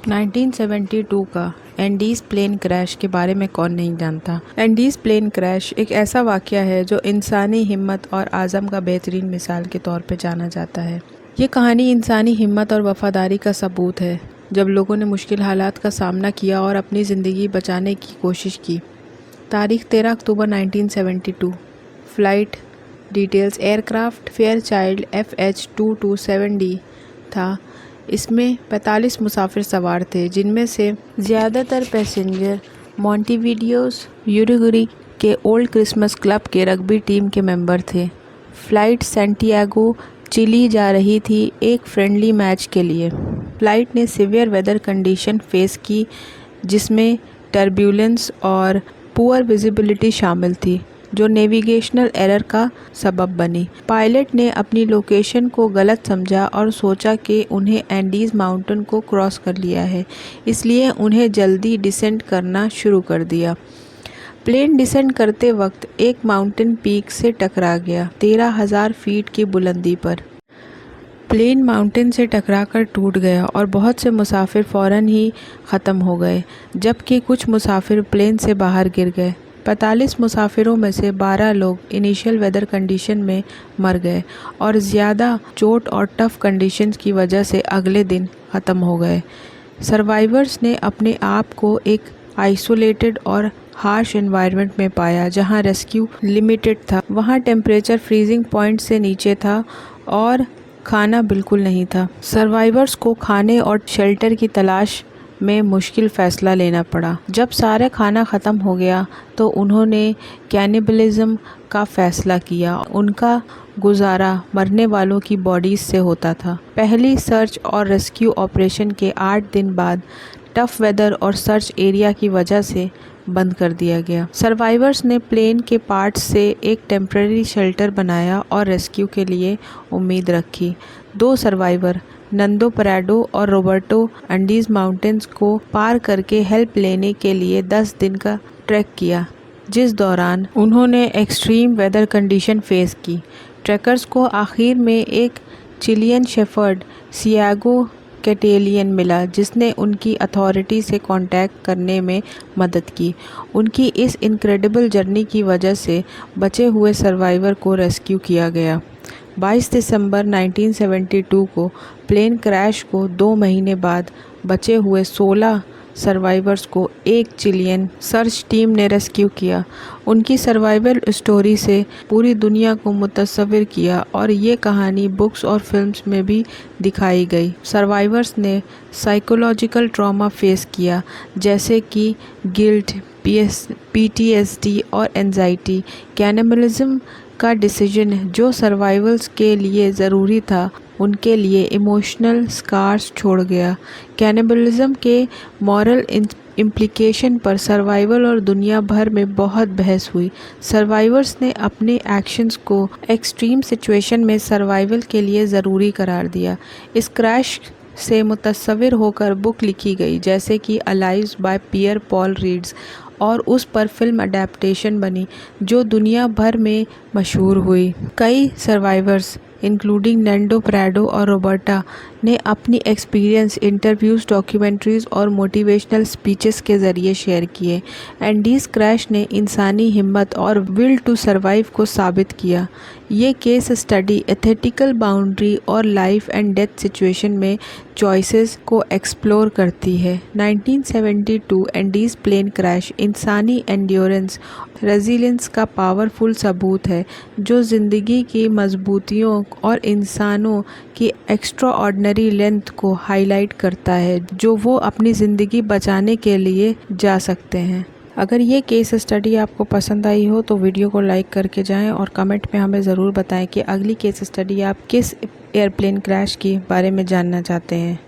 1972 का Andes plane crash के बारे में कौन नहीं जानता। एंडीज़ प्लेन क्रैश एक ऐसा वाक़या है जो इंसानी हिम्मत और आज़म का बेहतरीन मिसाल के तौर पे जाना जाता है। ये कहानी इंसानी हिम्मत और वफ़ादारी का सबूत है जब लोगों ने मुश्किल हालात का सामना किया और अपनी ज़िंदगी बचाने की कोशिश की। तारीख़ 13 अक्टूबर 1972। Flight details aircraft Fairchild FH227D था। इसमें 45 मुसाफिर सवार थे, जिनमें से ज़्यादातर पैसेंजर मॉन्टेविडियोस यूरुगुए के ओल्ड क्रिसमस क्लब के रग्बी टीम के मेंबर थे। फ़्लाइट सैंटियागो चिली जा रही थी एक फ्रेंडली मैच के लिए। फ़्लाइट ने सीवियर वेदर कंडीशन फेस की, जिसमें टर्ब्यूलेंस और पुअर विजिबिलिटी शामिल थी, जो नेविगेशनल एरर का सबब बनी। पायलट ने अपनी लोकेशन को गलत समझा और सोचा कि उन्हें एंडीज़ माउंटेन को क्रॉस कर लिया है, इसलिए उन्हें जल्दी डिसेंट करना शुरू कर दिया। प्लेन डिसेंट करते वक्त एक माउंटेन पीक से टकरा गया 13,000 फीट की बुलंदी पर। प्लेन माउंटेन से टकराकर टूट गया और बहुत से मुसाफिर फ़ौरन ही ख़त्म हो गए, जबकि कुछ मुसाफिर प्लेन से बाहर गिर गए। 45 मुसाफिरों में से 12 लोग इनिशियल वेदर कंडीशन में मर गए और ज़्यादा चोट और टफ़ कंडीशंस की वजह से अगले दिन ख़त्म हो गए। सर्वाइवर्स ने अपने आप को एक आइसोलेटेड और हार्श एनवायरनमेंट में पाया, जहां रेस्क्यू लिमिटेड था। वहां टेम्परेचर फ्रीजिंग पॉइंट से नीचे था और खाना बिल्कुल नहीं था। सर्वाइवर्स को खाने और शेल्टर की तलाश में मुश्किल फ़ैसला लेना पड़ा। जब सारा खाना ख़त्म हो गया तो उन्होंने कैनिबलिज्म का फ़ैसला किया। उनका गुजारा मरने वालों की बॉडीज़ से होता था। पहली सर्च और रेस्क्यू ऑपरेशन के 8 दिन बाद टफ़ वेदर और सर्च एरिया की वजह से बंद कर दिया गया। सर्वाइवर्स ने प्लेन के पार्ट्स से एक टेम्परेरी शेल्टर बनाया और रेस्क्यू के लिए उम्मीद रखी। 2 सर्वाइवर नंदो पराडो और रॉबर्टो एंडीज़ माउंटेन्स को पार करके हेल्प लेने के लिए 10 दिन का ट्रैक किया, जिस दौरान उन्होंने एक्सट्रीम वेदर कंडीशन फेस की। ट्रैकर्स को आखिर में एक चिलियन शेफर्ड सियागो कैटेलियन मिला, जिसने उनकी अथॉरिटी से कांटेक्ट करने में मदद की। उनकी इस इनक्रेडिबल जर्नी की वजह से बचे हुए सर्वाइवर को रेस्क्यू किया गया। 22 दिसंबर 1972 को प्लेन क्रैश को 2 महीने बाद बचे हुए 16 सर्वाइवर्स को एक चिलियन सर्च टीम ने रेस्क्यू किया। उनकी सर्वाइवल स्टोरी से पूरी दुनिया को मुतसव्विर किया और ये कहानी बुक्स और फिल्म्स में भी दिखाई गई। सर्वाइवर्स ने साइकोलॉजिकल ट्रॉमा फेस किया, जैसे कि गिल्ट, PTSD और एंजाइटी। कैनिबलिज्म का डिसीजन जो सर्वाइवल्स के लिए ज़रूरी था, उनके लिए इमोशनल स्कार्स छोड़ गया। कैनिबलिज्म के मॉरल इम्प्लिकेशन पर सर्वाइवल और दुनिया भर में बहुत बहस हुई। सर्वाइवर्स ने अपने एक्शंस को एक्सट्रीम सिचुएशन में सर्वाइवल के लिए ज़रूरी करार दिया। इस क्रैश से मुतसव्विर होकर बुक लिखी गई, जैसे कि Alive by Piers Paul Read's, और उस पर फिल्म अडेप्टेशन बनी जो दुनिया भर में मशहूर हुई। कई सर्वाइवर्स इंक्लूडिंग नैंडो पराडो और रॉबर्टा ने अपनी एक्सपीरियंस इंटरव्यूज़, डॉक्यूमेंट्रीज़ और मोटिवेशनल स्पीचेस के ज़रिए शेयर किए। एंडीज़ क्रैश ने इंसानी हिम्मत और विल टू सर्वाइव को साबित किया। ये केस स्टडी एथिकल बाउंड्री और लाइफ एंड डेथ सिचुएशन में चॉइसेस को एक्सप्लोर करती है। 1972 एंडीज़ प्लेन क्रैश इंसानी एंड्योरेंस रेजिलियंस का पावरफुल सबूत है, जो ज़िंदगी की मजबूतियों और इंसानों की एक्स्ट्राऑर्डिनरी लेंथ को हाईलाइट करता है, जो वो अपनी ज़िंदगी बचाने के लिए जा सकते हैं। अगर ये केस स्टडी आपको पसंद आई हो तो वीडियो को लाइक करके जाएं और कमेंट में हमें ज़रूर बताएं कि अगली केस स्टडी आप किस एयरप्लेन क्रैश के बारे में जानना चाहते हैं।